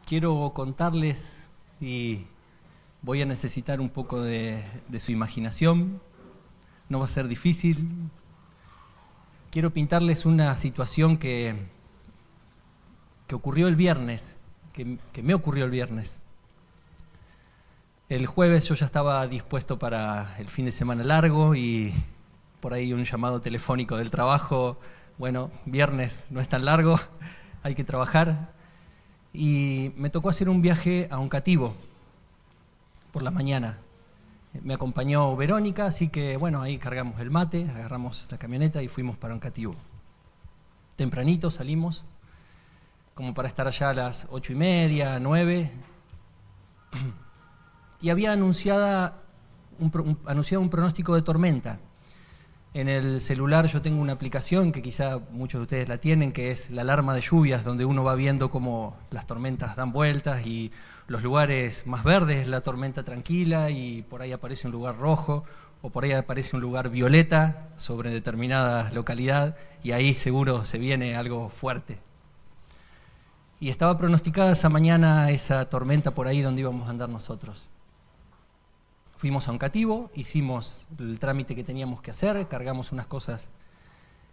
quiero contarles, y voy a necesitar un poco de su imaginación, no va a ser difícil. Quiero pintarles una situación que ocurrió el viernes, que me ocurrió el viernes. El jueves yo ya estaba dispuesto para el fin de semana largo y por ahí un llamado telefónico del trabajo. Bueno, viernes no es tan largo, hay que trabajar. Y me tocó hacer un viaje a Oncativo por la mañana. Me acompañó Verónica, así que bueno, ahí cargamos el mate, agarramos la camioneta y fuimos para Oncativo. Tempranito salimos, como para estar allá a las 8:30, 9. Y había anunciado un pronóstico de tormenta. En el celular yo tengo una aplicación que quizá muchos de ustedes la tienen, que es la alarma de lluvias, donde uno va viendo cómo las tormentas dan vueltas y los lugares más verdes es la tormenta tranquila y por ahí aparece un lugar rojo o por ahí aparece un lugar violeta sobre determinada localidad y ahí seguro se viene algo fuerte. Y estaba pronosticada esa mañana esa tormenta por ahí donde íbamos a andar nosotros. Fuimos a Oncativo, hicimos el trámite que teníamos que hacer, cargamos unas cosas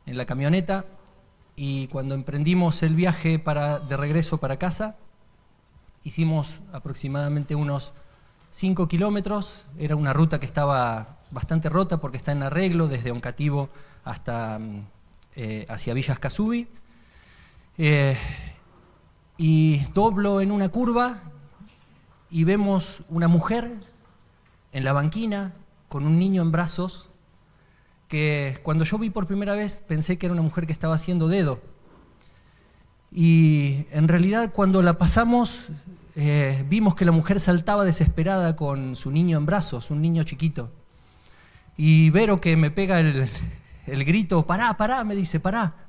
en la camioneta y cuando emprendimos el viaje de regreso para casa, hicimos aproximadamente unos 5 kilómetros. Era una ruta que estaba bastante rota porque está en arreglo desde Oncativo hasta hacia Villa Escazubí. Y doblo en una curva y vemos una mujer en la banquina, con un niño en brazos, que cuando yo vi por primera vez pensé que era una mujer que estaba haciendo dedo. Y en realidad cuando la pasamos, vimos que la mujer saltaba desesperada con su niño en brazos, un niño chiquito. Y Vero, que me pega el grito, pará, pará, me dice, pará.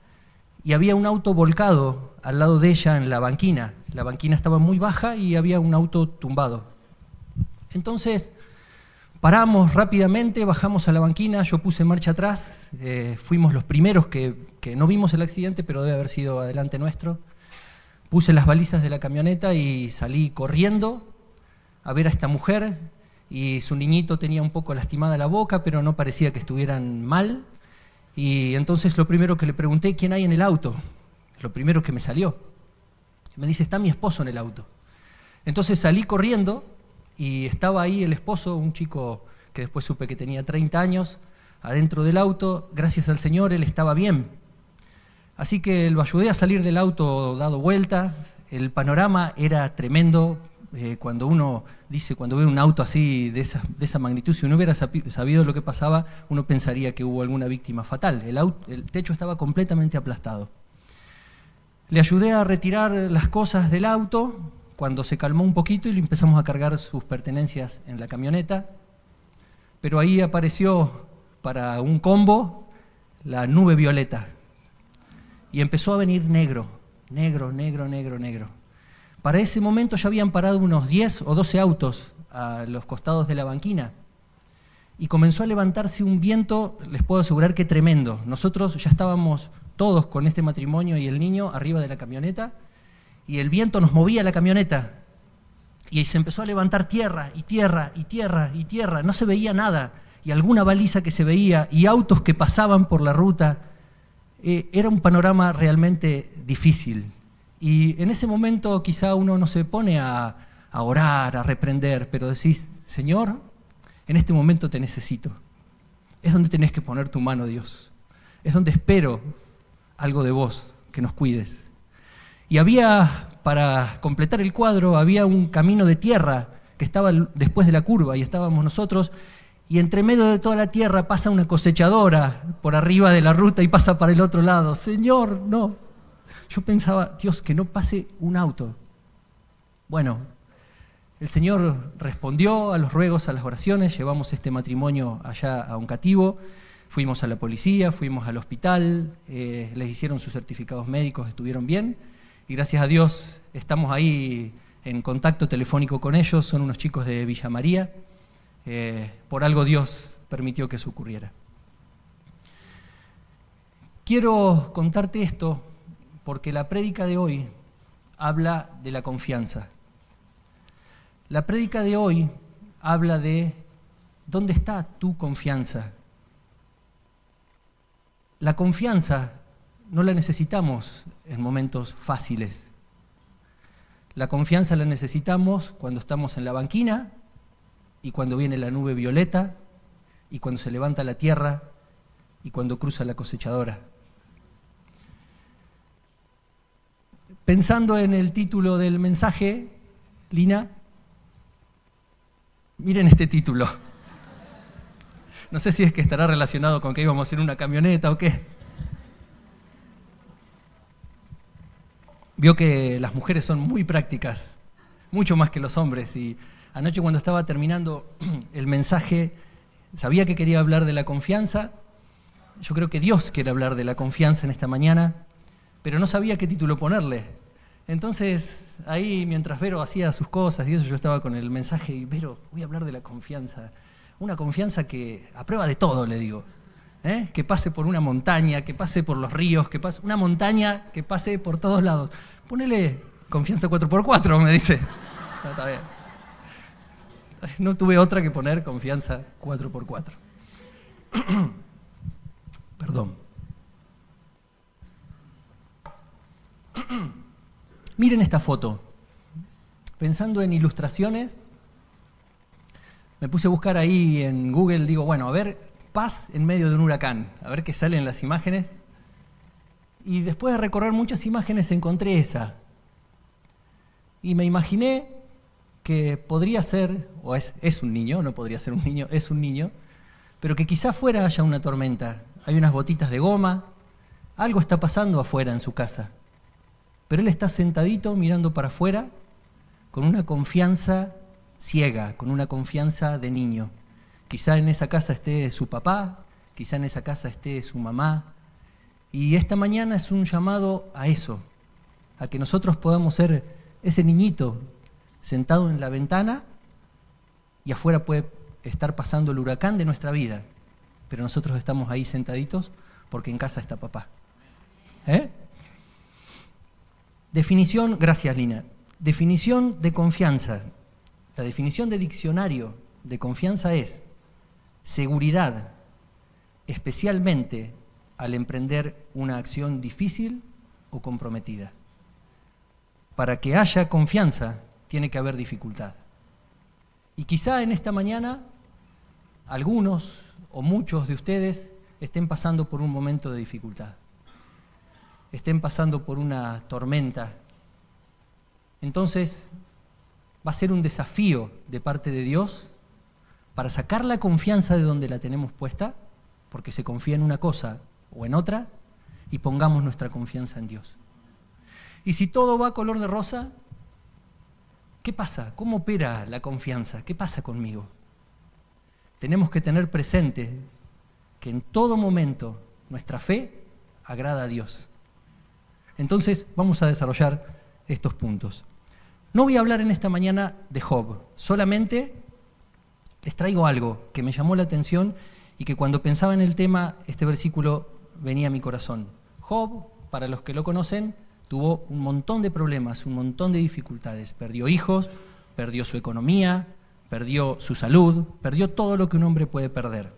Y había un auto volcado al lado de ella en la banquina. La banquina estaba muy baja y había un auto tumbado. Entonces paramos rápidamente, bajamos a la banquina, yo puse marcha atrás, fuimos los primeros que no vimos el accidente, pero debe haber sido adelante nuestro. Puse las balizas de la camioneta y salí corriendo a ver a esta mujer, y su niñito tenía un poco lastimada la boca, pero no parecía que estuvieran mal. Y entonces lo primero que le pregunté, ¿quién hay en el auto? Lo primero que me salió. Me dice, está mi esposo en el auto. Entonces salí corriendo, y estaba ahí el esposo, un chico que después supe que tenía 30 años, adentro del auto. Gracias al Señor, él estaba bien. Así que lo ayudé a salir del auto dado vuelta. El panorama era tremendo. Cuando uno dice, cuando ve un auto así de esa magnitud, si uno hubiera sabido lo que pasaba, uno pensaría que hubo alguna víctima fatal. El techo estaba completamente aplastado. Le ayudé a retirar las cosas del auto cuando se calmó un poquito y le empezamos a cargar sus pertenencias en la camioneta, pero ahí apareció para un combo la nube violeta y empezó a venir negro, negro, negro, negro, negro. Para ese momento ya habían parado unos 10 o 12 autos a los costados de la banquina y comenzó a levantarse un viento, les puedo asegurar que tremendo. Nosotros ya estábamos todos con este matrimonio y el niño arriba de la camioneta, y el viento nos movía la camioneta y se empezó a levantar tierra y tierra y tierra y tierra, no se veía nada y alguna baliza que se veía y autos que pasaban por la ruta. Era un panorama realmente difícil y en ese momento quizá uno no se pone a orar, a reprender, pero decís, Señor, en este momento te necesito. Es donde tenés que poner tu mano, Dios. Es donde espero algo de vos, que nos cuides. Y había, para completar el cuadro, había un camino de tierra que estaba después de la curva y estábamos nosotros, y entre medio de toda la tierra pasa una cosechadora por arriba de la ruta y pasa para el otro lado. Señor, no. Yo pensaba, Dios, que no pase un auto. Bueno, el Señor respondió a los ruegos, a las oraciones, llevamos este matrimonio allá a Oncativo, fuimos a la policía, fuimos al hospital, les hicieron sus certificados médicos, estuvieron bien. Y gracias a Dios estamos ahí en contacto telefónico con ellos, son unos chicos de Villa María. Por algo Dios permitió que eso ocurriera. Quiero contarte esto porque la prédica de hoy habla de la confianza. La prédica de hoy habla de ¿dónde está tu confianza? La confianza no la necesitamos en momentos fáciles. La confianza la necesitamos cuando estamos en la banquina y cuando viene la nube violeta y cuando se levanta la tierra y cuando cruza la cosechadora. Pensando en el título del mensaje, Lina, miren este título. No sé si es que estará relacionado con que íbamos en una camioneta o qué. Vio que las mujeres son muy prácticas, mucho más que los hombres. Y anoche cuando estaba terminando el mensaje, sabía que quería hablar de la confianza. Yo creo que Dios quiere hablar de la confianza en esta mañana, pero no sabía qué título ponerle. Entonces, ahí mientras Vero hacía sus cosas y eso, yo estaba con el mensaje y Vero, voy a hablar de la confianza. Una confianza que a prueba de todo, le digo. Que pase por una montaña, que pase por los ríos, que pase una montaña que pase por todos lados. Ponele confianza 4x4, me dice. No, está bien. No tuve otra que poner confianza 4x4. Perdón. Miren esta foto. Pensando en ilustraciones, me puse a buscar ahí en Google, digo, bueno, a ver, paz en medio de un huracán, a ver qué salen las imágenes. Y después de recorrer muchas imágenes encontré esa. Y me imaginé que podría ser, o es un niño, no podría ser un niño, es un niño, pero que quizá afuera haya una tormenta. Hay unas botitas de goma, algo está pasando afuera en su casa. Pero él está sentadito mirando para afuera con una confianza ciega, con una confianza de niño. Quizá en esa casa esté su papá, quizá en esa casa esté su mamá. Y esta mañana es un llamado a eso, a que nosotros podamos ser ese niñito sentado en la ventana y afuera puede estar pasando el huracán de nuestra vida, pero nosotros estamos ahí sentaditos porque en casa está papá. Definición, gracias Lina, definición de confianza. La definición de diccionario de confianza es seguridad, especialmente al emprender una acción difícil o comprometida. Para que haya confianza, tiene que haber dificultad. Y quizá en esta mañana, algunos o muchos de ustedes estén pasando por un momento de dificultad. Estén pasando por una tormenta. Entonces, va a ser un desafío de parte de Dios para sacar la confianza de donde la tenemos puesta, porque se confía en una cosa o en otra, y pongamos nuestra confianza en Dios. Y si todo va color de rosa, ¿qué pasa? ¿Cómo opera la confianza? ¿Qué pasa conmigo? Tenemos que tener presente que en todo momento nuestra fe agrada a Dios. Entonces vamos a desarrollar estos puntos. No voy a hablar en esta mañana de Job, solamente les traigo algo que me llamó la atención y que cuando pensaba en el tema, este versículo venía a mi corazón. Job, para los que lo conocen, tuvo un montón de problemas, un montón de dificultades. Perdió hijos, perdió su economía, perdió su salud, perdió todo lo que un hombre puede perder.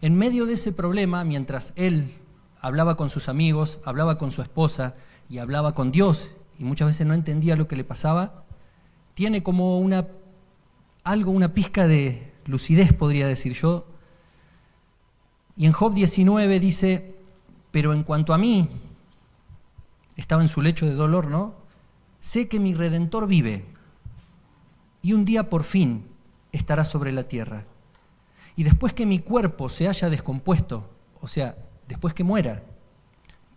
En medio de ese problema, mientras él hablaba con sus amigos, hablaba con su esposa y hablaba con Dios, y muchas veces no entendía lo que le pasaba, tiene como una pizca de lucidez, podría decir yo. Y en Job 19 dice, pero en cuanto a mí, estaba en su lecho de dolor, ¿no? Sé que mi Redentor vive y un día por fin estará sobre la tierra. Y después que mi cuerpo se haya descompuesto, o sea, después que muera,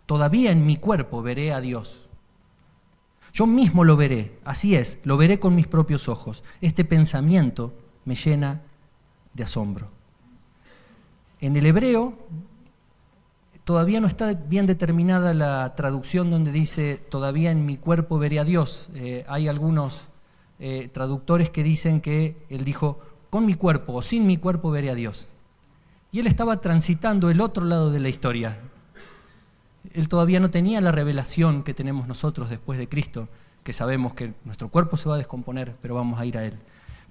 todavía en mi cuerpo veré a Dios. Yo mismo lo veré, así es, lo veré con mis propios ojos. Este pensamiento me llena de asombro. En el hebreo todavía no está bien determinada la traducción donde dice todavía en mi cuerpo veré a Dios. Hay algunos traductores que dicen que él dijo con mi cuerpo o sin mi cuerpo veré a Dios. Y él estaba transitando el otro lado de la historia. Él todavía no tenía la revelación que tenemos nosotros después de Cristo, que sabemos que nuestro cuerpo se va a descomponer, pero vamos a ir a Él.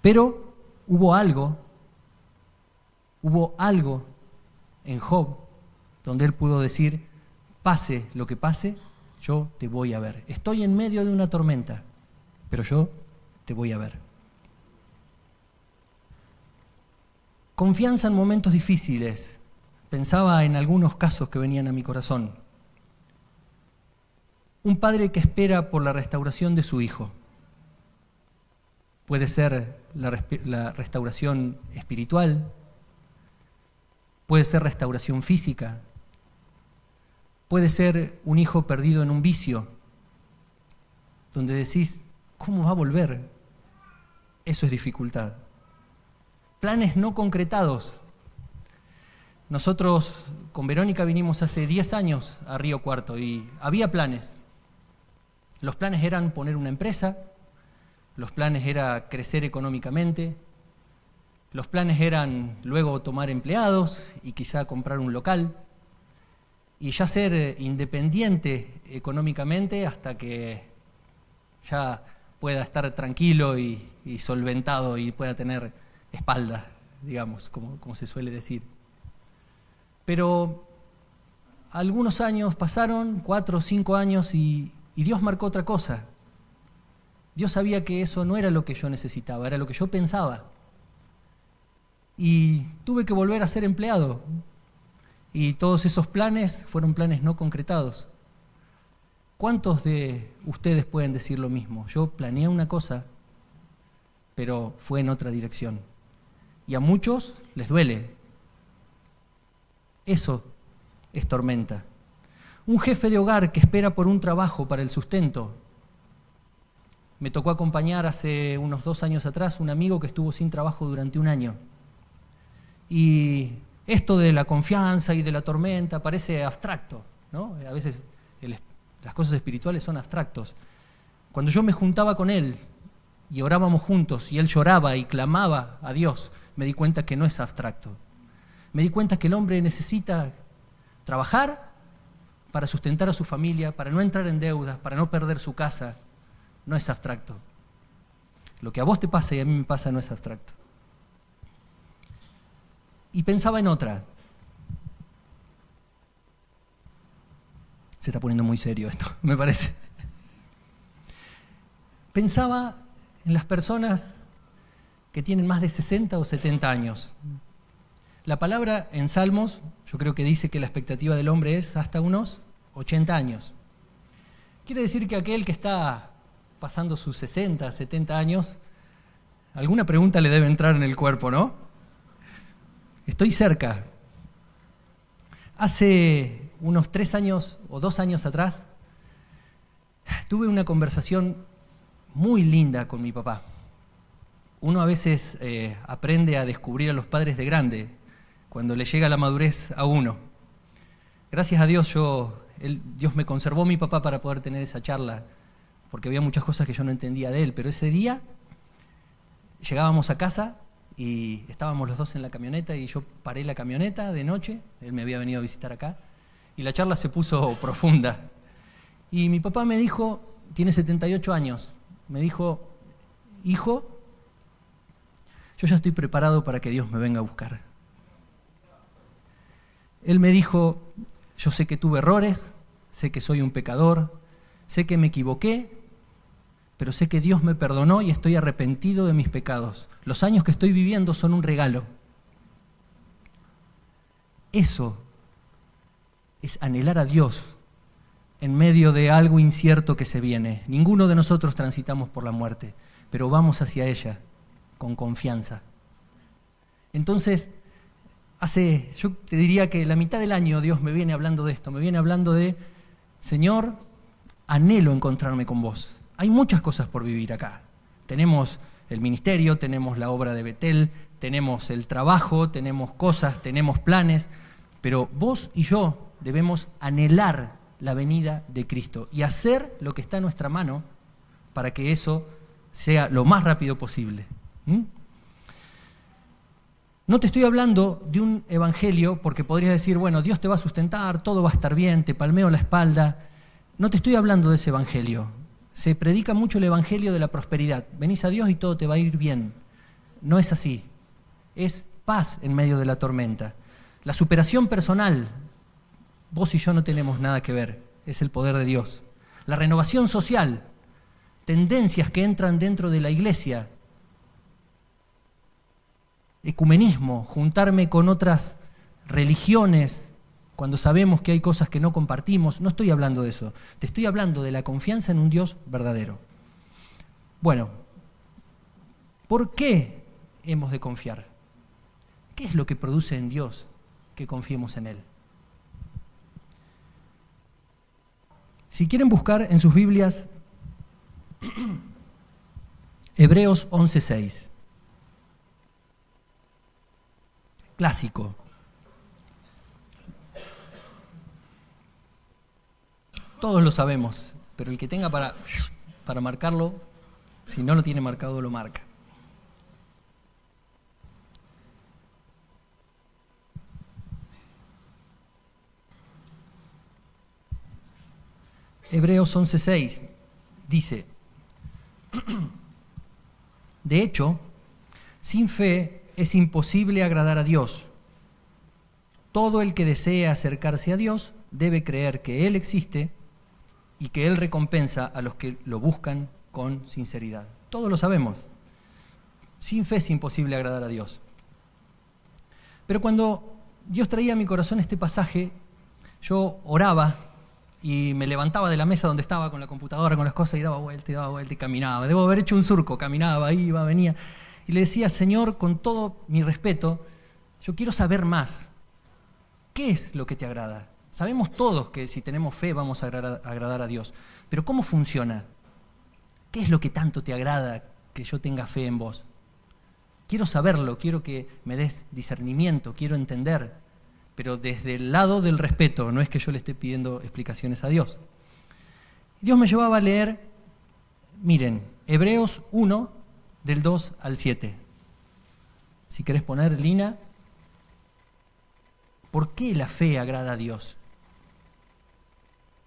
Pero hubo algo en Job donde él pudo decir, pase lo que pase, yo te voy a ver. Estoy en medio de una tormenta, pero yo te voy a ver. Confianza en momentos difíciles. Pensaba en algunos casos que venían a mi corazón. Un padre que espera por la restauración de su hijo. Puede ser la restauración espiritual, puede ser restauración física, puede ser un hijo perdido en un vicio, donde decís, ¿cómo va a volver? Eso es dificultad. Planes no concretados. Nosotros con Verónica vinimos hace 10 años a Río Cuarto y había planes. Los planes eran poner una empresa, los planes eran crecer económicamente, los planes eran luego tomar empleados y quizá comprar un local y ya ser independiente económicamente hasta que ya pueda estar tranquilo y solventado y pueda tener espalda, digamos, como se suele decir. Pero algunos años pasaron, 4 o 5 años, y Dios marcó otra cosa. Dios sabía que eso no era lo que yo necesitaba, era lo que yo pensaba. Y tuve que volver a ser empleado. Y todos esos planes fueron planes no concretados. ¿Cuántos de ustedes pueden decir lo mismo? Yo planeé una cosa, pero fue en otra dirección. Y a muchos les duele. Eso es tormenta. Un jefe de hogar que espera por un trabajo para el sustento. Me tocó acompañar hace unos 2 años atrás un amigo que estuvo sin trabajo durante 1 año. Y esto de la confianza y de la tormenta parece abstracto, ¿no? A veces las cosas espirituales son abstractos. Cuando yo me juntaba con él y orábamos juntos y él lloraba y clamaba a Dios, me di cuenta que no es abstracto. Me di cuenta que el hombre necesita trabajar para sustentar a su familia, para no entrar en deudas, para no perder su casa. No es abstracto. Lo que a vos te pasa y a mí me pasa no es abstracto. Y pensaba en otra. Se está poniendo muy serio esto, me parece. Pensaba en las personas que tienen más de 60 o 70 años. La palabra en Salmos, yo creo que dice que la expectativa del hombre es hasta unos 80 años. Quiere decir que aquel que está pasando sus 60, 70 años, alguna pregunta le debe entrar en el cuerpo, ¿no? Estoy cerca. Hace unos 3 años o 2 años atrás, tuve una conversación muy linda con mi papá. Uno a veces aprende a descubrir a los padres de grande, cuando le llega la madurez a uno. Gracias a Dios, Dios me conservó a mi papá para poder tener esa charla, porque había muchas cosas que yo no entendía de él, pero ese día llegábamos a casa y estábamos los dos en la camioneta y yo paré la camioneta de noche, él me había venido a visitar acá, y la charla se puso profunda. Y mi papá me dijo, tiene 78 años, me dijo, hijo, yo ya estoy preparado para que Dios me venga a buscar. Él me dijo, yo sé que tuve errores, sé que soy un pecador, sé que me equivoqué, pero sé que Dios me perdonó y estoy arrepentido de mis pecados. Los años que estoy viviendo son un regalo. Eso es anhelar a Dios en medio de algo incierto que se viene. Ninguno de nosotros transitamos por la muerte, pero vamos hacia ella con confianza. Entonces, yo te diría que la mitad del año Dios me viene hablando de esto, me viene hablando de, Señor, anhelo encontrarme con vos. Hay muchas cosas por vivir acá. Tenemos el ministerio, tenemos la obra de Betel, tenemos el trabajo, tenemos cosas, tenemos planes, pero vos y yo debemos anhelar la venida de Cristo y hacer lo que está en nuestra mano para que eso sea lo más rápido posible. No te estoy hablando de un evangelio porque podrías decir, bueno, Dios te va a sustentar, todo va a estar bien, te palmeo la espalda. No te estoy hablando de ese evangelio. Se predica mucho el evangelio de la prosperidad. Venís a Dios y todo te va a ir bien. No es así. Es paz en medio de la tormenta. La superación personal, vos y yo no tenemos nada que ver. Es el poder de Dios. La renovación social, tendencias que entran dentro de la iglesia, ecumenismo, juntarme con otras religiones cuando sabemos que hay cosas que no compartimos. No estoy hablando de eso. Te estoy hablando de la confianza en un Dios verdadero. Bueno, ¿por qué hemos de confiar? ¿Qué es lo que produce en Dios que confiemos en Él? Si quieren buscar en sus Biblias Hebreos 11:6. Clásico. Todos lo sabemos, pero el que tenga para marcarlo, si no lo tiene marcado, lo marca. Hebreos 11:6 dice, de hecho, sin fe es imposible agradar a Dios. Todo el que desea acercarse a Dios debe creer que Él existe y que Él recompensa a los que lo buscan con sinceridad. Todos lo sabemos. Sin fe es imposible agradar a Dios. Pero cuando Dios traía a mi corazón este pasaje, yo oraba y me levantaba de la mesa donde estaba con la computadora, con las cosas, y daba vuelta y caminaba. Debo haber hecho un surco, caminaba, iba, venía. Y le decía, Señor, con todo mi respeto, yo quiero saber más. ¿Qué es lo que te agrada? Sabemos todos que si tenemos fe vamos a agradar a Dios. Pero ¿cómo funciona? ¿Qué es lo que tanto te agrada que yo tenga fe en vos? Quiero saberlo, quiero que me des discernimiento, quiero entender. Pero desde el lado del respeto, no es que yo le esté pidiendo explicaciones a Dios. Dios me llevaba a leer, miren, Hebreos 1, del 2 al 7. Si querés poner, Lina, ¿por qué la fe agrada a Dios?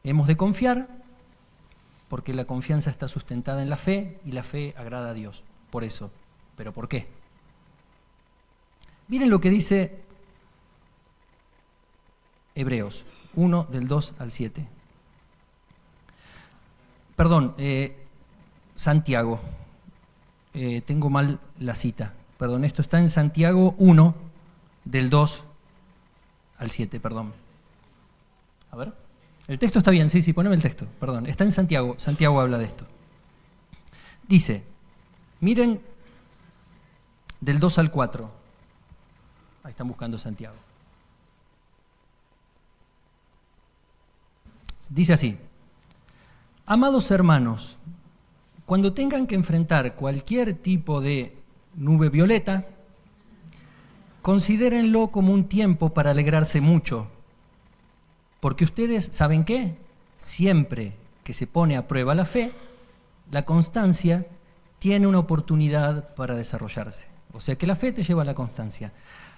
Hemos de confiar porque la confianza está sustentada en la fe y la fe agrada a Dios. Por eso. ¿Pero por qué? Miren lo que dice Hebreos 1, del 2 al 7. Perdón, Santiago. Tengo mal la cita. Perdón, esto está en Santiago 1, del 2 al 7, perdón. A ver. El texto está bien, sí, poneme el texto, perdón. Está en Santiago, Santiago habla de esto. Dice, miren, del 2 al 4. Ahí están buscando Santiago. Dice así, amados hermanos, cuando tengan que enfrentar cualquier tipo de nube violeta, considérenlo como un tiempo para alegrarse mucho, porque ustedes, ¿saben qué? Siempre que se pone a prueba la fe, la constancia tiene una oportunidad para desarrollarse. O sea que la fe te lleva a la constancia.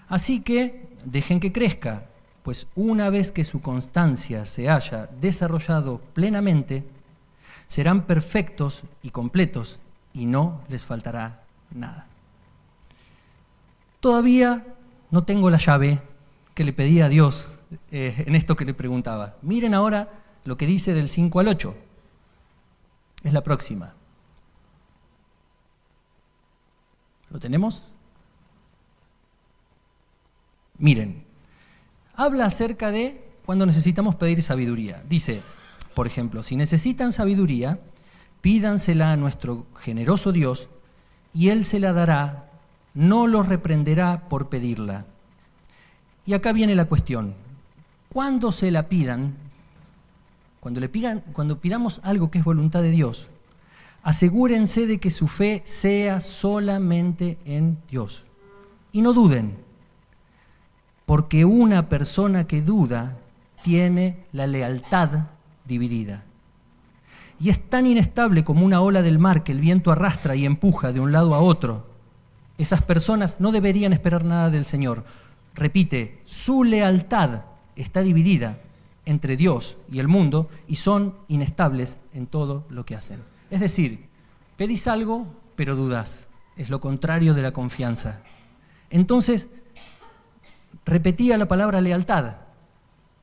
Así que dejen que crezca, pues una vez que su constancia se haya desarrollado plenamente, serán perfectos y completos y no les faltará nada. Todavía no tengo la llave que le pedí a Dios en esto que le preguntaba. Miren ahora lo que dice del 5 al 8. Es la próxima. ¿Lo tenemos? Miren, habla acerca de cuando necesitamos pedir sabiduría. Dice, por ejemplo, si necesitan sabiduría, pídansela a nuestro generoso Dios y Él se la dará, no los reprenderá por pedirla. Y acá viene la cuestión. Cuando se la pidan, cuando pidamos algo que es voluntad de Dios, asegúrense de que su fe sea solamente en Dios. Y no duden, porque una persona que duda tiene la lealtad dividida. Y es tan inestable como una ola del mar que el viento arrastra y empuja de un lado a otro. esas personas no deberían esperar nada del Señor. Repite, su lealtad está dividida entre Dios y el mundo y son inestables en todo lo que hacen. Es decir, pedís algo, pero dudás. Es lo contrario de la confianza. Entonces, repetía la palabra lealtad.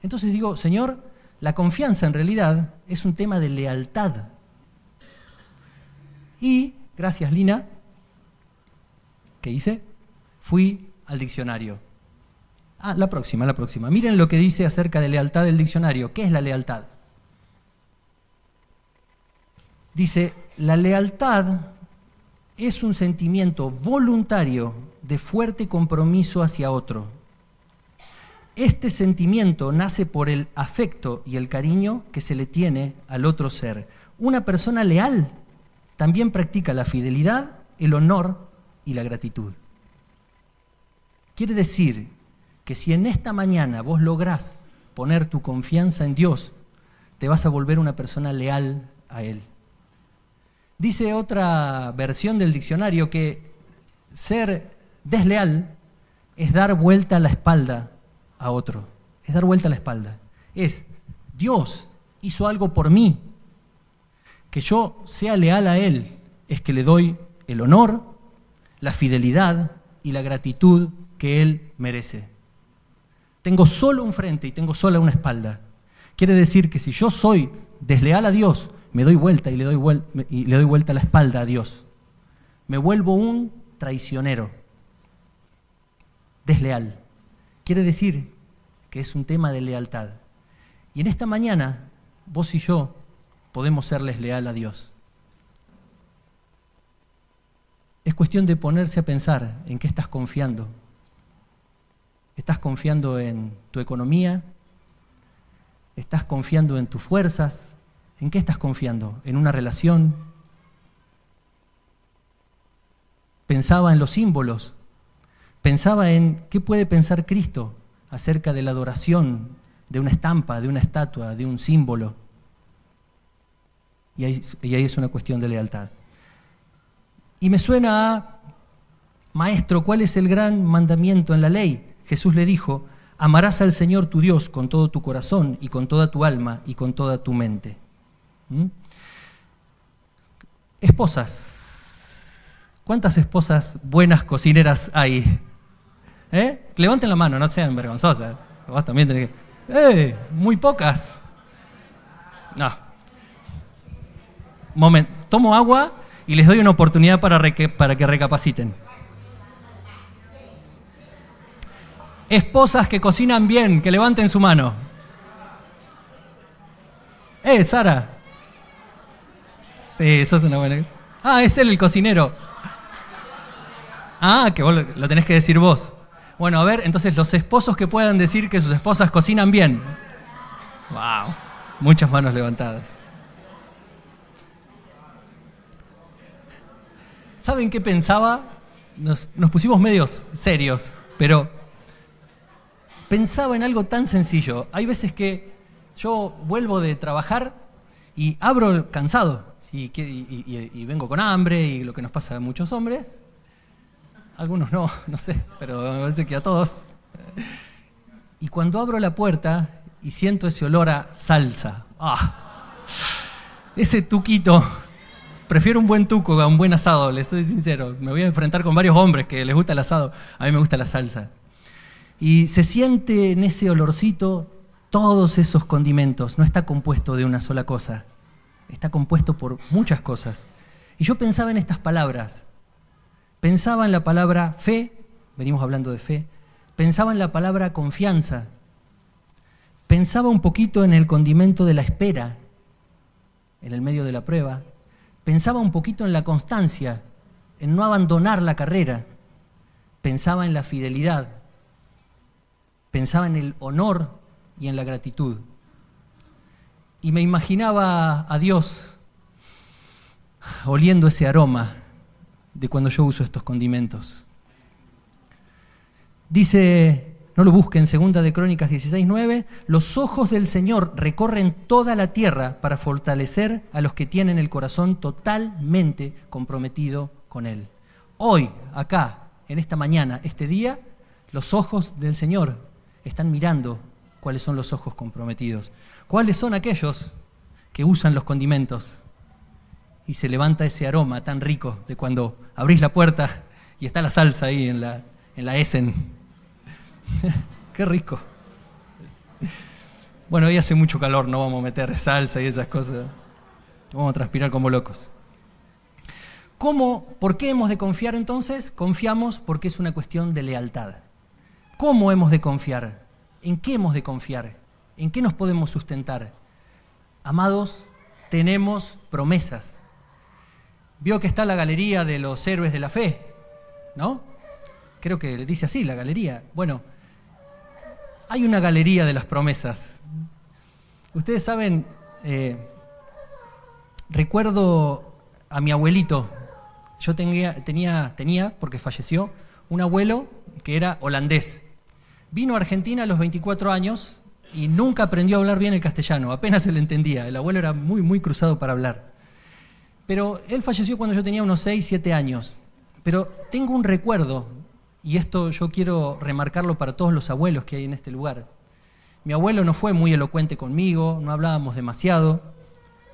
Entonces digo, Señor, la confianza en realidad es un tema de lealtad. Y, gracias Lina, ¿qué hice? Fui al diccionario. La próxima. Miren lo que dice acerca de lealtad del diccionario. ¿Qué es la lealtad? Dice, la lealtad es un sentimiento voluntario de fuerte compromiso hacia otro. Este sentimiento nace por el afecto y el cariño que se le tiene al otro ser. Una persona leal también practica la fidelidad, el honor y la gratitud. Quiere decir que si en esta mañana vos lográs poner tu confianza en Dios, te vas a volver una persona leal a Él. Dice otra versión del diccionario que ser desleal es dar vuelta la espalda a otro. Es dar vuelta la espalda. Es, Dios hizo algo por mí. Que yo sea leal a Él es que le doy el honor, la fidelidad y la gratitud que Él merece. Tengo solo un frente y tengo sola una espalda. Quiere decir que si yo soy desleal a Dios, me doy vuelta y le doy vuelta la espalda a Dios. Me vuelvo un traicionero, desleal. Quiere decir que es un tema de lealtad. Y en esta mañana, vos y yo podemos serles leal a Dios. Es cuestión de ponerse a pensar en qué estás confiando. ¿Estás confiando en tu economía? ¿Estás confiando en tus fuerzas? ¿En qué estás confiando? ¿En una relación? Pensaba en los símbolos. Pensaba en qué puede pensar Cristo acerca de la adoración de una estampa, de una estatua, de un símbolo. Y ahí es una cuestión de lealtad. Y me suena a, maestro, ¿cuál es el gran mandamiento en la ley? Jesús le dijo, amarás al Señor tu Dios con todo tu corazón y con toda tu alma y con toda tu mente. Esposas. ¿Cuántas esposas buenas cocineras hay? Levanten la mano, no sean vergonzosas. Vos también tenés que... muy pocas. No. Momento, tomo agua y les doy una oportunidad para que recapaciten. Esposas que cocinan bien, que levanten su mano. Sara. Sí, sos una buena. Es él el cocinero. Que vos lo tenés que decir vos. Bueno, a ver, entonces los esposos que puedan decir que sus esposas cocinan bien. Wow, muchas manos levantadas. ¿Saben qué pensaba? Nos pusimos medios serios, pero pensaba en algo tan sencillo. Hay veces que yo vuelvo de trabajar y abro cansado y vengo con hambre y lo que nos pasa a muchos hombres. Algunos no sé, pero me parece que a todos. Y cuando abro la puerta y siento ese olor a salsa, ese tuquito, prefiero un buen tuco a un buen asado, les estoy sincero. Me voy a enfrentar con varios hombres que les gusta el asado, a mí me gusta la salsa. Y se siente en ese olorcito todos esos condimentos. No está compuesto de una sola cosa, está compuesto por muchas cosas. Y yo pensaba en estas palabras. Pensaba en la palabra fe, venimos hablando de fe. Pensaba en la palabra confianza. Pensaba un poquito en el condimento de la espera, en el medio de la prueba. Pensaba un poquito en la constancia, en no abandonar la carrera. Pensaba en la fidelidad. Pensaba en el honor y en la gratitud. Y me imaginaba a Dios oliendo ese aroma de cuando yo uso estos condimentos. Dice, no lo busquen, 2 de Crónicas 16:9, los ojos del Señor recorren toda la tierra para fortalecer a los que tienen el corazón totalmente comprometido con Él. Hoy, acá, en esta mañana, este día, los ojos del Señor están mirando cuáles son los ojos comprometidos. ¿Cuáles son aquellos que usan los condimentos? Y se levanta ese aroma tan rico de cuando abrís la puerta y está la salsa ahí en la Essen. ¡Qué rico! Bueno, hoy hace mucho calor, no vamos a meter salsa y esas cosas. Vamos a transpirar como locos. ¿Por qué hemos de confiar entonces? Confiamos porque es una cuestión de lealtad. ¿Cómo hemos de confiar? ¿En qué hemos de confiar? ¿En qué nos podemos sustentar? Amados, tenemos promesas. Vio que está la galería de los héroes de la fe, ¿no? Creo que le dice así, la galería. Bueno, hay una galería de las promesas. Ustedes saben, recuerdo a mi abuelito. Yo tenía, porque falleció, un abuelo que era holandés. Vino a Argentina a los 24 años y nunca aprendió a hablar bien el castellano, apenas se le entendía. El abuelo era muy, muy cruzado para hablar. Pero él falleció cuando yo tenía unos 6, 7 años. Pero tengo un recuerdo, y esto yo quiero remarcarlo para todos los abuelos que hay en este lugar. Mi abuelo no fue muy elocuente conmigo, no hablábamos demasiado,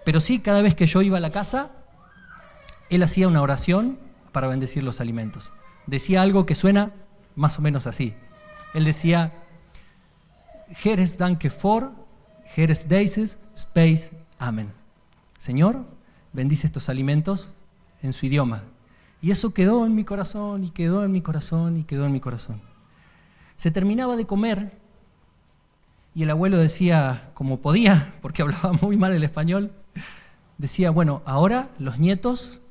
pero sí cada vez que yo iba a la casa, él hacía una oración para bendecir los alimentos. Decía algo que suena más o menos así. Él decía, Heres danke for, Heres dieses, space, amen. Señor, bendice estos alimentos en su idioma. Y eso quedó en mi corazón, y quedó en mi corazón, y quedó en mi corazón. Se terminaba de comer, y el abuelo decía, como podía, porque hablaba muy mal el español, decía, bueno, ahora los nietos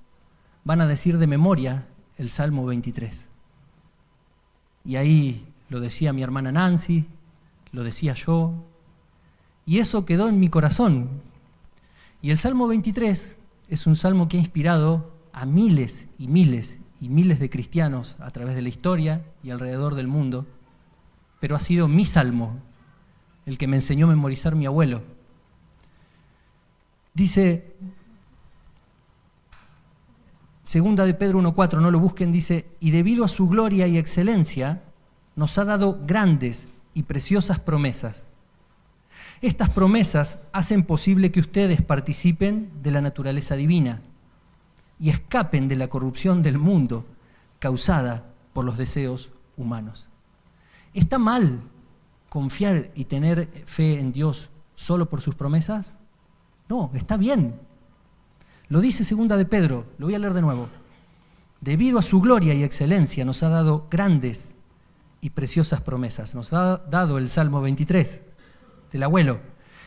van a decir de memoria el Salmo 23. Y ahí lo decía mi hermana Nancy, lo decía yo, y eso quedó en mi corazón. Y el Salmo 23 es un salmo que ha inspirado a miles y miles y miles de cristianos a través de la historia y alrededor del mundo, pero ha sido mi salmo, el que me enseñó a memorizar mi abuelo. Dice, segunda de Pedro 1:4, no lo busquen, dice, y debido a su gloria y excelencia, nos ha dado grandes y preciosas promesas. Estas promesas hacen posible que ustedes participen de la naturaleza divina y escapen de la corrupción del mundo causada por los deseos humanos. ¿Está mal confiar y tener fe en Dios solo por sus promesas? No, está bien. Lo dice segunda de Pedro, lo voy a leer de nuevo. Debido a su gloria y excelencia nos ha dado grandes y preciosas promesas. Nos ha dado el Salmo 23 del abuelo.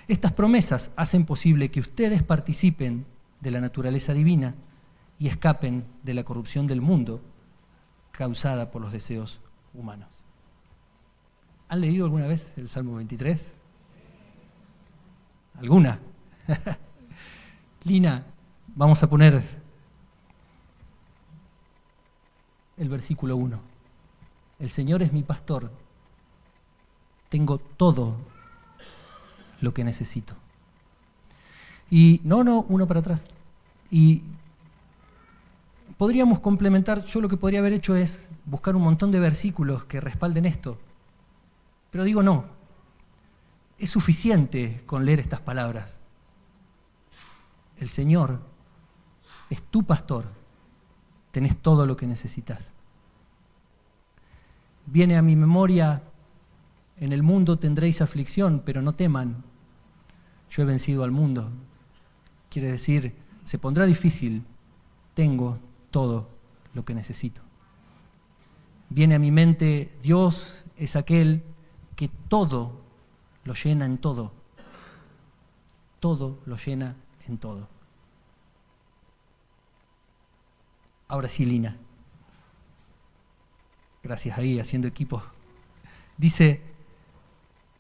Estas promesas hacen posible que ustedes participen de la naturaleza divina y escapen de la corrupción del mundo causada por los deseos humanos. ¿Han leído alguna vez el Salmo 23? ¿Alguna? Lina, vamos a poner el versículo 1. El Señor es mi pastor. Tengo todo lo que necesito. Y uno para atrás. Y podríamos complementar, yo lo que podría haber hecho es buscar un montón de versículos que respalden esto. Pero digo no, es suficiente con leer estas palabras. El Señor es tu pastor, tenés todo lo que necesitas. Viene a mi memoria, en el mundo tendréis aflicción, pero no teman, yo he vencido al mundo. Quiere decir, se pondrá difícil, tengo todo lo que necesito. Viene a mi mente, Dios es aquel que todo lo llena en todo. Todo lo llena en todo. Ahora sí, Lina. Gracias ahí, haciendo equipo. Dice,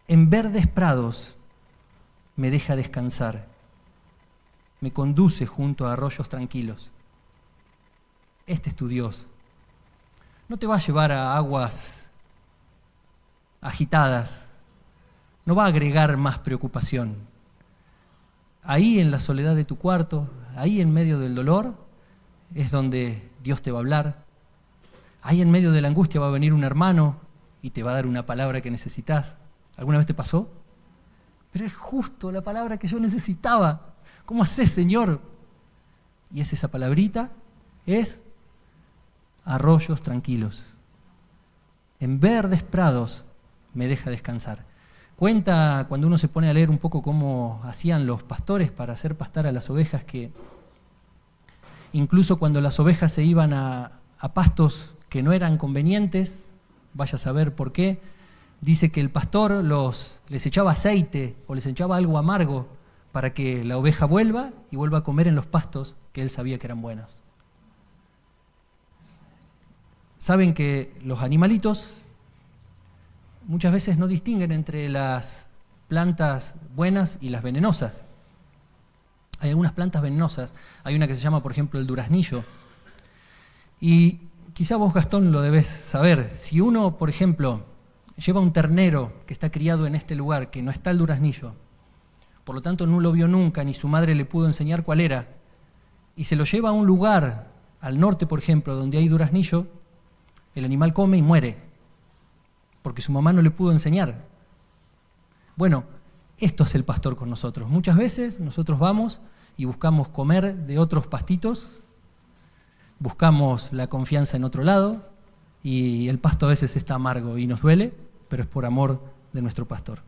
en verdes prados me deja descansar, me conduce junto a arroyos tranquilos. Este es tu Dios. No te va a llevar a aguas agitadas, no va a agregar más preocupación. Ahí en la soledad de tu cuarto, ahí en medio del dolor, es donde Dios te va a hablar. Ahí en medio de la angustia va a venir un hermano y te va a dar una palabra que necesitas. ¿Alguna vez te pasó? Pero es justo la palabra que yo necesitaba. ¿Cómo hacés, Señor? Y es esa palabrita, es arroyos tranquilos. En verdes prados me deja descansar. Cuenta cuando uno se pone a leer un poco cómo hacían los pastores para hacer pastar a las ovejas, que incluso cuando las ovejas se iban a pastos que no eran convenientes, vaya a saber por qué, dice que el pastor les echaba aceite o les echaba algo amargo para que la oveja vuelva y vuelva a comer en los pastos que él sabía que eran buenos. Saben que los animalitos muchas veces no distinguen entre las plantas buenas y las venenosas. Hay algunas plantas venenosas. Hay una que se llama, por ejemplo, el duraznillo. Y quizá vos, Gastón, lo debés saber. Si uno, por ejemplo, lleva un ternero que está criado en este lugar, que no está el duraznillo, por lo tanto no lo vio nunca, ni su madre le pudo enseñar cuál era, y se lo lleva a un lugar, al norte, por ejemplo, donde hay duraznillo, el animal come y muere, porque su mamá no le pudo enseñar. Bueno, esto es el pastor con nosotros. Muchas veces nosotros vamos y buscamos comer de otros pastitos, buscamos la confianza en otro lado, y el pasto a veces está amargo y nos duele, pero es por amor de nuestro pastor.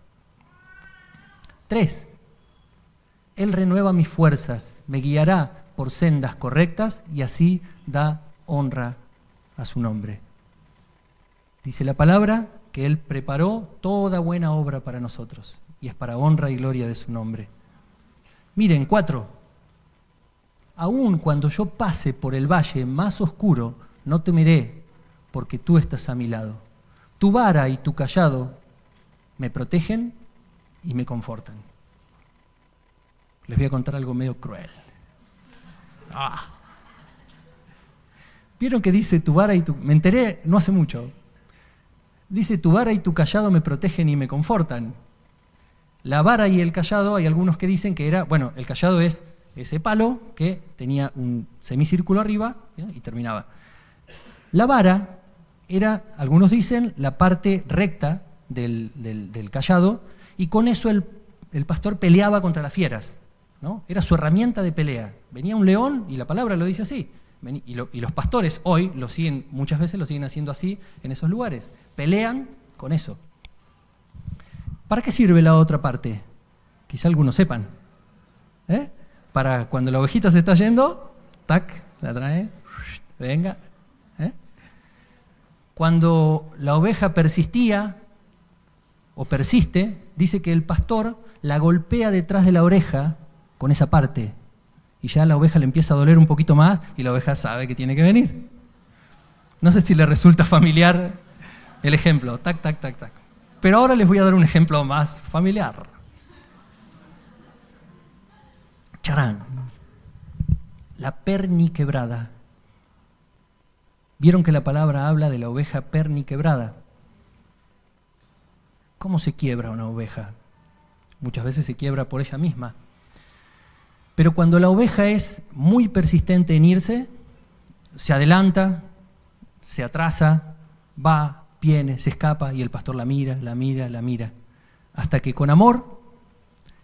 3. Él renueva mis fuerzas, me guiará por sendas correctas y así da honra a su nombre. Dice la palabra que Él preparó toda buena obra para nosotros y es para honra y gloria de su nombre. Miren, 4. Aun cuando yo pase por el valle más oscuro, no temeré, porque tú estás a mi lado. Tu vara y tu cayado me protegen y me confortan. Les voy a contar algo medio cruel. ¿Vieron que dice tu vara y tu... Me enteré no hace mucho. Dice tu vara y tu cayado me protegen y me confortan. La vara y el cayado, hay algunos que dicen que era... Bueno, el cayado es ese palo que tenía un semicírculo arriba, ¿sí?, y terminaba. La vara era, algunos dicen, la parte recta del cayado, y con eso el pastor peleaba contra las fieras, ¿no? Era su herramienta de pelea. Venía un león, y la palabra lo dice así, y los pastores hoy muchas veces lo siguen haciendo así en esos lugares. Pelean con eso. ¿Para qué sirve la otra parte? Quizá algunos sepan. Para cuando la ovejita se está yendo, tac, la trae, venga. Cuando la oveja persistía o persiste, dice que el pastor la golpea detrás de la oreja con esa parte. Y ya la oveja le empieza a doler un poquito más y la oveja sabe que tiene que venir. No sé si le resulta familiar el ejemplo. Tac, tac, tac, tac. Pero ahora les voy a dar un ejemplo más familiar. Charán. La perniquebrada. ¿Vieron que la palabra habla de la oveja perniquebrada? ¿Cómo se quiebra una oveja? Muchas veces se quiebra por ella misma. Pero cuando la oveja es muy persistente en irse, se adelanta, se atrasa, va, viene, se escapa y el pastor la mira, la mira, la mira. Hasta que con amor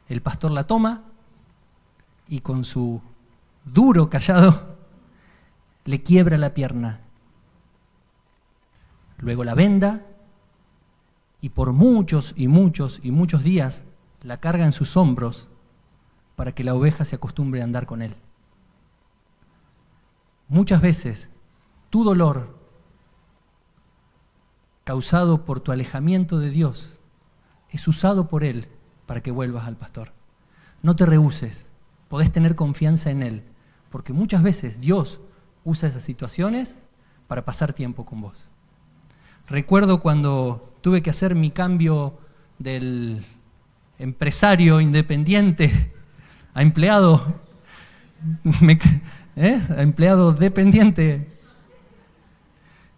el pastor la toma y con su duro cayado le quiebra la pierna. Luego la venda y por muchos y muchos y muchos días la carga en sus hombros para que la oveja se acostumbre a andar con él. Muchas veces tu dolor causado por tu alejamiento de Dios es usado por Él para que vuelvas al pastor. No te rehúses, podés tener confianza en Él, porque muchas veces Dios usa esas situaciones para pasar tiempo con vos. Recuerdo cuando tuve que hacer mi cambio del empresario independiente a empleado, a empleado dependiente,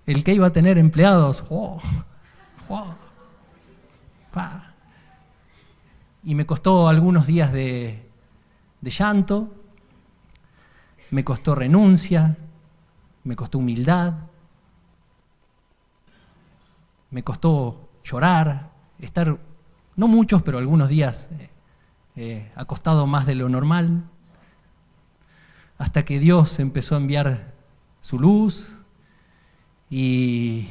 el que iba a tener empleados, y me costó algunos días de llanto, me costó renuncia, me costó humildad, me costó llorar, estar, no muchos, pero algunos días acostado más de lo normal, hasta que Dios empezó a enviar su luz y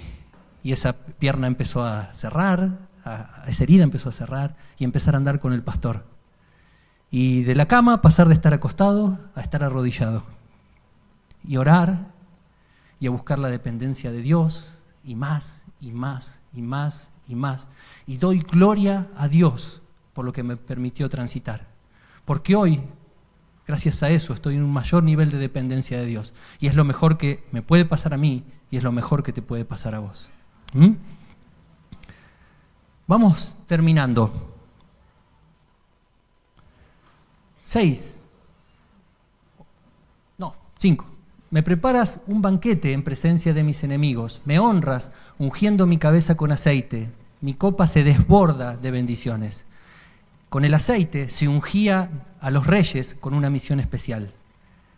esa pierna empezó a cerrar, esa herida empezó a cerrar y empezar a andar con el pastor. Y de la cama pasar de estar acostado a estar arrodillado y orar y a buscar la dependencia de Dios y más y más y más y más. Y doy gloria a Dios por lo que me permitió transitar. Porque hoy, gracias a eso, estoy en un mayor nivel de dependencia de Dios. Y es lo mejor que me puede pasar a mí y es lo mejor que te puede pasar a vos. Vamos terminando. 5. Me preparas un banquete en presencia de mis enemigos. Me honras ungiendo mi cabeza con aceite. Mi copa se desborda de bendiciones. Con el aceite se ungía a los reyes con una misión especial.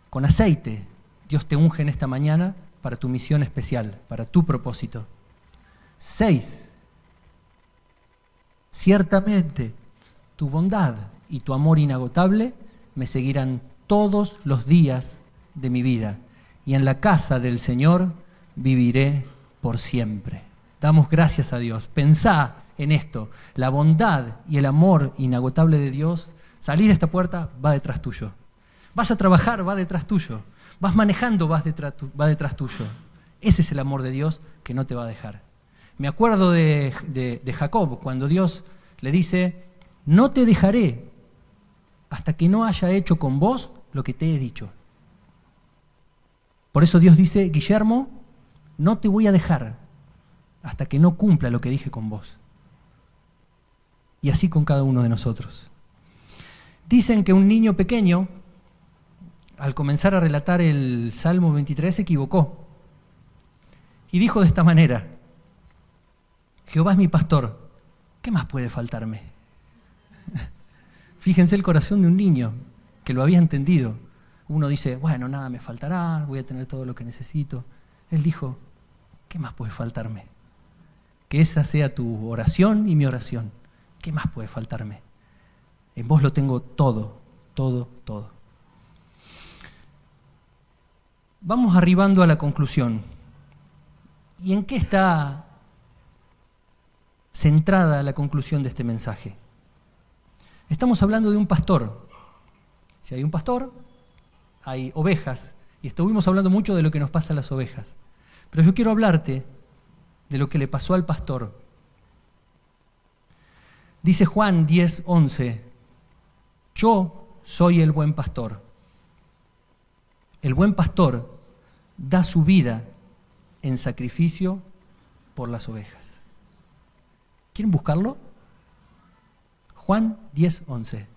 Con aceite, Dios te unge en esta mañana para tu misión especial, para tu propósito. 6. Ciertamente, tu bondad y tu amor inagotable me seguirán todos los días de mi vida, y en la casa del Señor viviré por siempre. Damos gracias a Dios. Pensá en esto. La bondad y el amor inagotable de Dios, salir de esta puerta, va detrás tuyo. Vas a trabajar, va detrás tuyo. Vas manejando, va detrás tuyo. Ese es el amor de Dios que no te va a dejar. Me acuerdo de Jacob, cuando Dios le dice, no te dejaré hasta que no haya hecho con vos lo que te he dicho. Por eso Dios dice, Guillermo, no te voy a dejar hasta que no cumpla lo que dije con vos. Y así con cada uno de nosotros. Dicen que un niño pequeño, al comenzar a relatar el Salmo 23, se equivocó. Y dijo de esta manera, Jehová es mi pastor, ¿qué más puede faltarme? Fíjense el corazón de un niño que lo había entendido. Uno dice, bueno, nada me faltará, voy a tener todo lo que necesito. Él dijo, ¿qué más puede faltarme? Que esa sea tu oración y mi oración. ¿Qué más puede faltarme? En vos lo tengo todo, todo, todo. Vamos arribando a la conclusión. ¿Y en qué está centrada la conclusión de este mensaje? Estamos hablando de un pastor. Si hay un pastor, hay ovejas. Y estuvimos hablando mucho de lo que nos pasa a las ovejas. Pero yo quiero hablarte de lo que le pasó al pastor. Dice Juan 10:11, yo soy el buen pastor. El buen pastor da su vida en sacrificio por las ovejas. ¿Quieren buscarlo? Juan 10:11.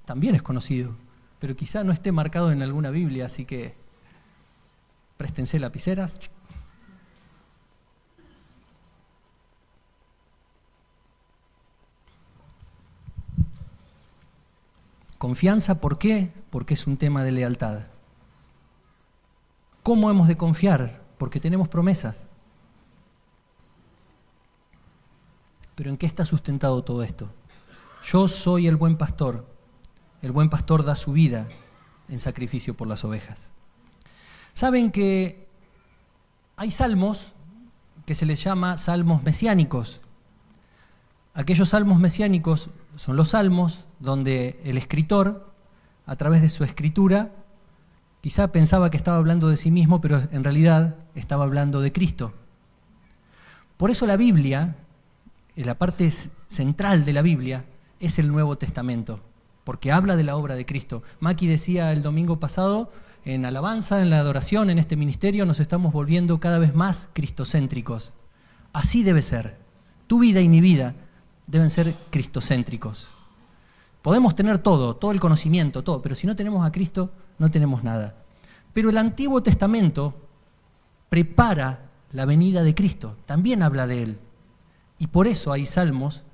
También es conocido, pero quizá no esté marcado en alguna Biblia, así que préstense lapiceras. Confianza, ¿por qué? Porque es un tema de lealtad. ¿Cómo hemos de confiar? Porque tenemos promesas. ¿Pero en qué está sustentado todo esto? Yo soy el buen pastor. El buen pastor da su vida en sacrificio por las ovejas. Saben que hay salmos que se les llama salmos mesiánicos. Aquellos salmos mesiánicos son los salmos donde el escritor, a través de su escritura, quizá pensaba que estaba hablando de sí mismo, pero en realidad estaba hablando de Cristo. Por eso la Biblia, en la parte central de la Biblia, es el Nuevo Testamento, porque habla de la obra de Cristo. Maki decía el domingo pasado, en alabanza, en la adoración, en este ministerio, nos estamos volviendo cada vez más cristocéntricos. Así debe ser. Tu vida y mi vida deben ser cristocéntricos. Podemos tener todo el conocimiento, todo, pero si no tenemos a Cristo, no tenemos nada. Pero el Antiguo Testamento prepara la venida de Cristo, también habla de Él. Y por eso hay salmos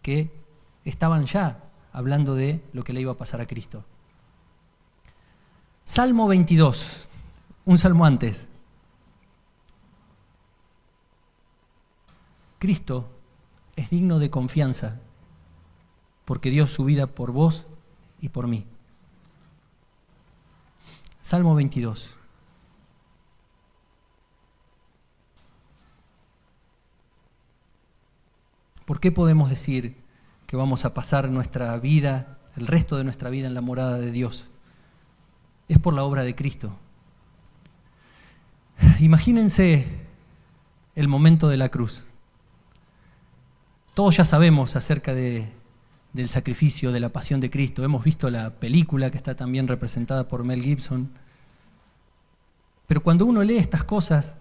que estaban ya hablando de lo que le iba a pasar a Cristo. Salmo 22, un salmo antes. Cristo es digno de confianza, porque dio su vida por vos y por mí. Salmo 22. ¿Por qué podemos decir que vamos a pasar nuestra vida, el resto de nuestra vida en la morada de Dios? Es por la obra de Cristo. Imagínense el momento de la cruz. Todos ya sabemos acerca del sacrificio, de la pasión de Cristo. Hemos visto la película que está también representada por Mel Gibson. Pero cuando uno lee estas cosas,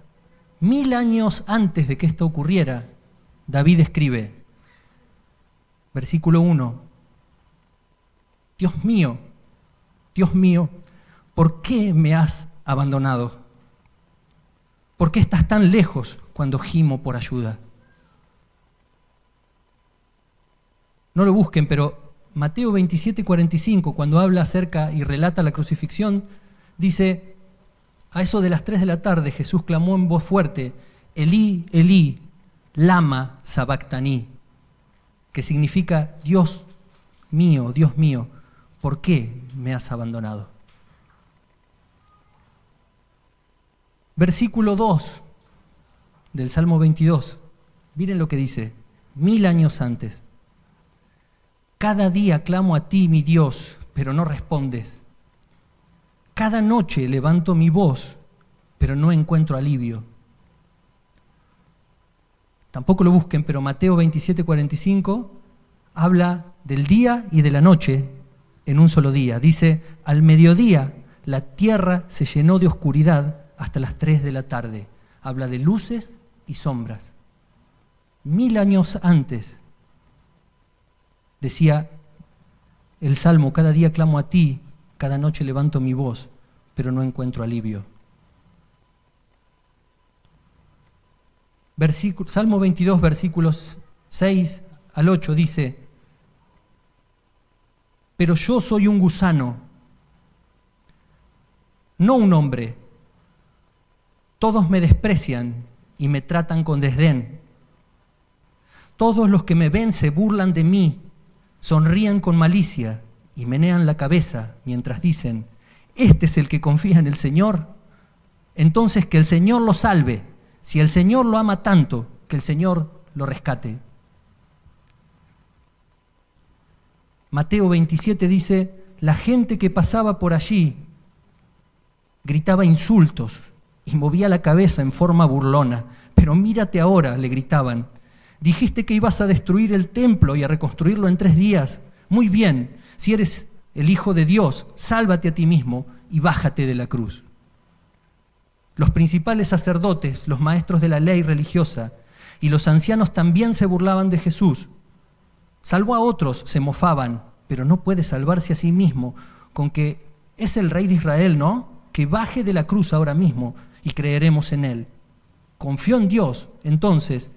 1000 años antes de que esto ocurriera, David escribe, versículo 1, Dios mío, ¿por qué me has abandonado? ¿Por qué estás tan lejos cuando gimo por ayuda? No lo busquen, pero Mateo 27:45, cuando habla acerca y relata la crucifixión, dice, a eso de las 3 de la tarde Jesús clamó en voz fuerte, Elí, Elí, lama sabactaní, que significa Dios mío, ¿por qué me has abandonado? Versículo 2 del Salmo 22, miren lo que dice, 1000 años antes. Cada día clamo a ti, mi Dios, pero no respondes. Cada noche levanto mi voz, pero no encuentro alivio. Tampoco lo busquen, pero Mateo 27:45 habla del día y de la noche en un solo día. Dice, al mediodía la tierra se llenó de oscuridad hasta las 3 de la tarde. Habla de luces y sombras. 1000 años antes decía el Salmo, cada día clamo a ti, cada noche levanto mi voz, pero no encuentro alivio. Salmo 22, versículos 6 al 8 dice, pero yo soy un gusano, no un hombre. Todos me desprecian y me tratan con desdén. Todos los que me ven se burlan de mí, sonríen con malicia y menean la cabeza mientras dicen, este es el que confía en el Señor. Entonces que el Señor lo salve. Si el Señor lo ama tanto, que el Señor lo rescate. Mateo 27 dice, la gente que pasaba por allí gritaba insultos y movía la cabeza en forma burlona. Pero mírate ahora, le gritaban, dijiste que ibas a destruir el templo y a reconstruirlo en 3 días. Muy bien, si eres el Hijo de Dios, sálvate a ti mismo y bájate de la cruz. Los principales sacerdotes, los maestros de la ley religiosa y los ancianos también se burlaban de Jesús. Salvó a otros, se mofaban, pero no puede salvarse a sí mismo con que es el Rey de Israel, ¿no? Que baje de la cruz ahora mismo y creeremos en Él. Confió en Dios, entonces,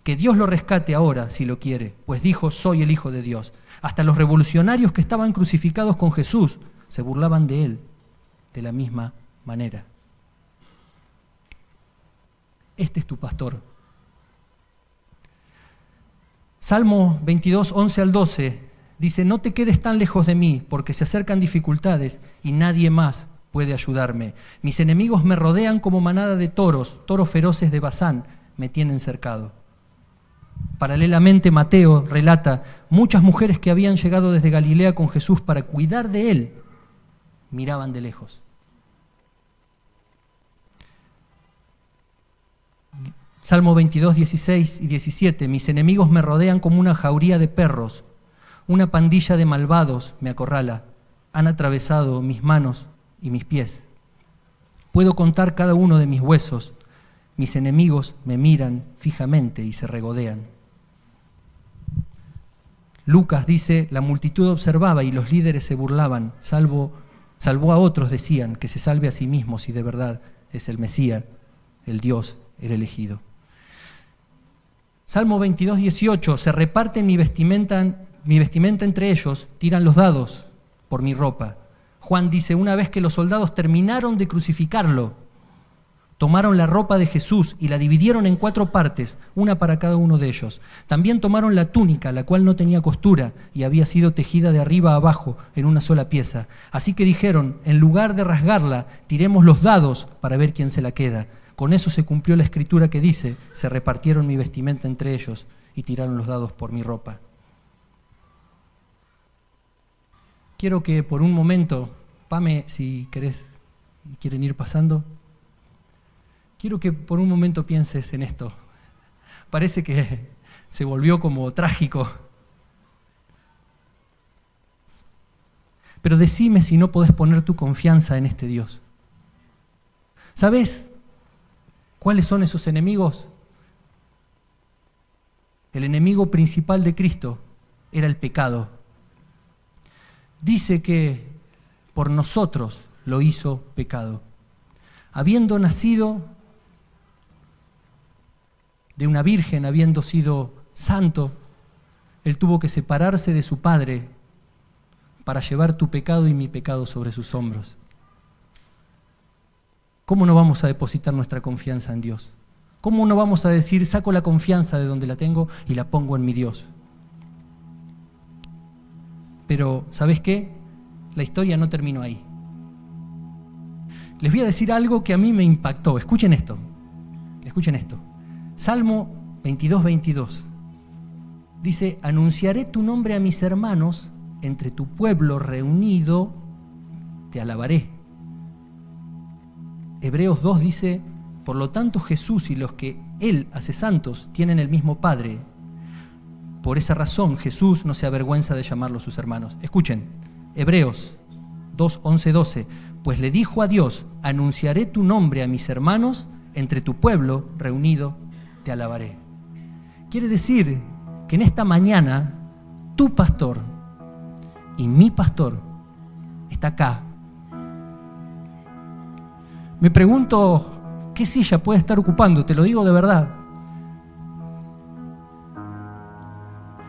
que Dios lo rescate ahora si lo quiere, pues dijo, soy el Hijo de Dios. Hasta los revolucionarios que estaban crucificados con Jesús se burlaban de Él de la misma manera. Este es tu pastor. Salmo 22, 11 al 12 dice, no te quedes tan lejos de mí, porque se acercan dificultades y nadie más puede ayudarme. Mis enemigos me rodean como manada de toros, toros feroces de Basán me tienen cercado. Paralelamente, Mateo relata, muchas mujeres que habían llegado desde Galilea con Jesús para cuidar de él, miraban de lejos. Salmo 22, 16 y 17, mis enemigos me rodean como una jauría de perros, una pandilla de malvados me acorrala, han atravesado mis manos y mis pies. Puedo contar cada uno de mis huesos, mis enemigos me miran fijamente y se regodean. Lucas dice, la multitud observaba y los líderes se burlaban, salvó a otros, decían, que se salve a sí mismo si de verdad es el Mesías, el Dios, el elegido. Salmo 22, 18, se reparten mi vestimenta entre ellos, tiran los dados por mi ropa. Juan dice, una vez que los soldados terminaron de crucificarlo, Tomaron la ropa de Jesús y la dividieron en 4 partes, una para cada uno de ellos. También tomaron la túnica, la cual no tenía costura y había sido tejida de arriba a abajo en una sola pieza. Así que dijeron, en lugar de rasgarla, tiremos los dados para ver quién se la queda. Con eso se cumplió la escritura que dice, se repartieron mi vestimenta entre ellos y tiraron los dados por mi ropa. Quiero que por un momento, Pame, si quieren ir pasando, quiero que por un momento pienses en esto. Parece que se volvió como trágico. Pero decime si no podés poner tu confianza en este Dios. ¿Sabés cuáles son esos enemigos? El enemigo principal de Cristo era el pecado. Dice que por nosotros lo hizo pecado. Habiendo nacido de una virgen, habiendo sido santo, Él tuvo que separarse de su Padre para llevar tu pecado y mi pecado sobre sus hombros. ¿Cómo no vamos a depositar nuestra confianza en Dios? ¿Cómo no vamos a decir, saco la confianza de donde la tengo y la pongo en mi Dios? Pero, ¿sabes qué? La historia no terminó ahí. Les voy a decir algo que a mí me impactó. Escuchen esto. Escuchen esto. Salmo 22, 22. Dice, anunciaré tu nombre a mis hermanos, entre tu pueblo reunido te alabaré. Hebreos 2 dice, por lo tanto Jesús y los que Él hace santos tienen el mismo Padre. Por esa razón Jesús no se avergüenza de llamarlos sus hermanos. Escuchen, Hebreos 2, 11, 12. Pues le dijo a Dios, anunciaré tu nombre a mis hermanos, entre tu pueblo reunido te alabaré. Quiere decir que en esta mañana tu pastor y mi pastor está acá. Me pregunto qué silla puede estar ocupando, te lo digo de verdad.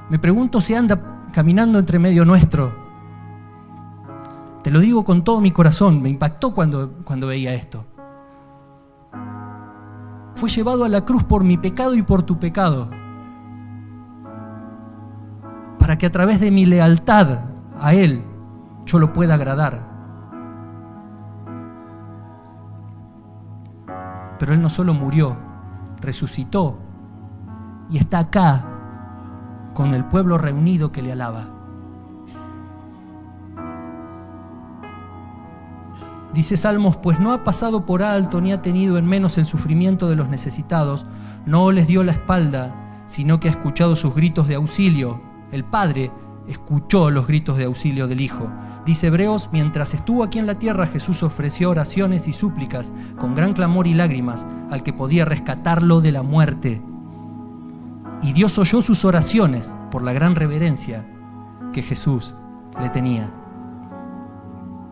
Me pregunto si anda caminando entre medio nuestro. Te lo digo con todo mi corazón, me impactó cuando veía esto. Fue llevado a la cruz por mi pecado y por tu pecado, para que a través de mi lealtad a Él yo lo pueda agradar. Pero Él no solo murió, resucitó y está acá con el pueblo reunido que le alaba. Dice Salmos, pues no ha pasado por alto ni ha tenido en menos el sufrimiento de los necesitados, no les dio la espalda, sino que ha escuchado sus gritos de auxilio. El Padre escuchó los gritos de auxilio del Hijo. Dice Hebreos, mientras estuvo aquí en la tierra, Jesús ofreció oraciones y súplicas con gran clamor y lágrimas al que podía rescatarlo de la muerte. Y Dios oyó sus oraciones por la gran reverencia que Jesús le tenía.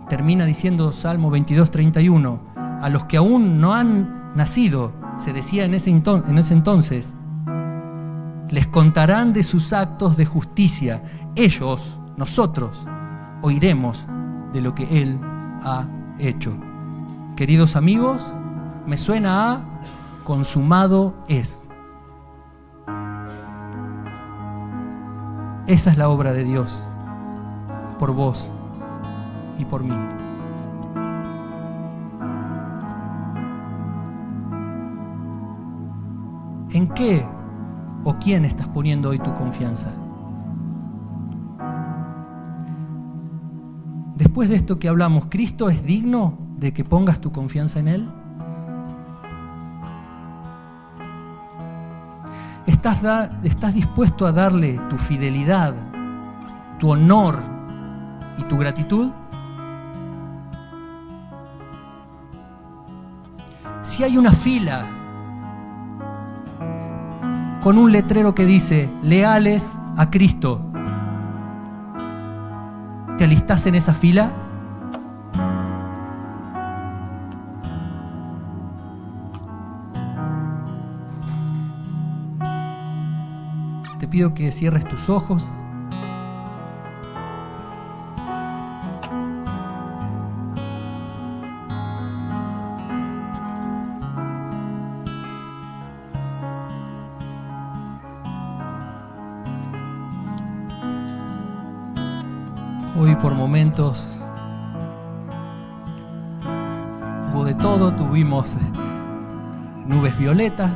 Termina diciendo Salmo 22, 31, a los que aún no han nacido, se decía en ese entonces, les contarán de sus actos de justicia. Ellos, nosotros, oiremos de lo que Él ha hecho. Queridos amigos, me suena a consumado es. Esa es la obra de Dios, por vos y por mí. ¿En qué o quién estás poniendo hoy tu confianza? Después de esto que hablamos, ¿Cristo es digno de que pongas tu confianza en Él? ¿Estás dispuesto a darle tu fidelidad, tu honor y tu gratitud? Si hay una fila con un letrero que dice leales a Cristo, ¿te alistás en esa fila? Te pido que cierres tus ojos. Hoy por momentos hubo de todo, tuvimos nubes violetas,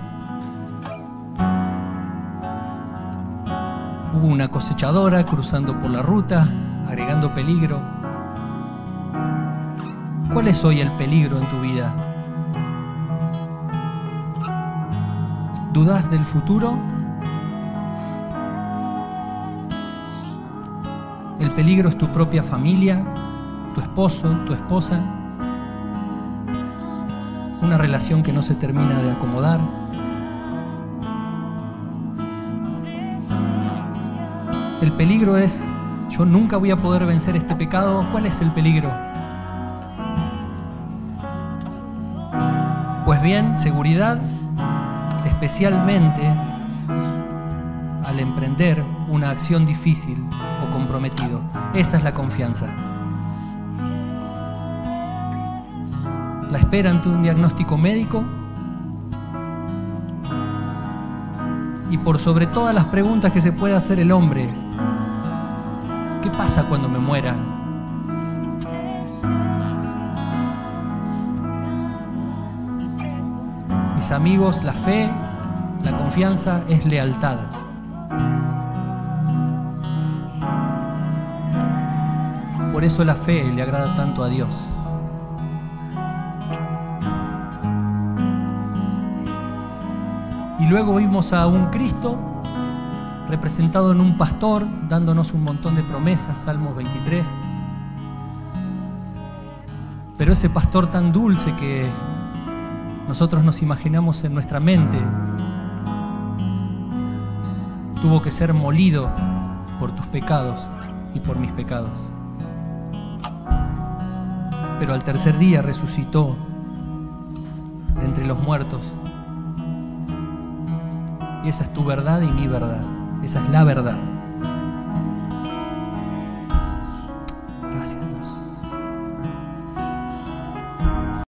hubo una cosechadora cruzando por la ruta, agregando peligro. ¿Cuál es hoy el peligro en tu vida? ¿Dudas del futuro? El peligro es tu propia familia, tu esposo, tu esposa, una relación que no se termina de acomodar. El peligro es, yo nunca voy a poder vencer este pecado. ¿Cuál es el peligro? Pues bien, seguridad, especialmente al emprender una acción difícil o comprometido. Esa es la confianza. La espera ante un diagnóstico médico y por sobre todas las preguntas que se puede hacer el hombre. ¿Qué pasa cuando me muera? Mis amigos, la fe, la confianza es lealtad. Por eso la fe le agrada tanto a Dios. Y luego vimos a un Cristo representado en un pastor, dándonos un montón de promesas, Salmos 23. Pero ese pastor tan dulce que nosotros nos imaginamos en nuestra mente, tuvo que ser molido por tus pecados y por mis pecados. Pero al tercer día resucitó de entre los muertos. Y esa es tu verdad y mi verdad. Esa es la verdad. Gracias, Dios.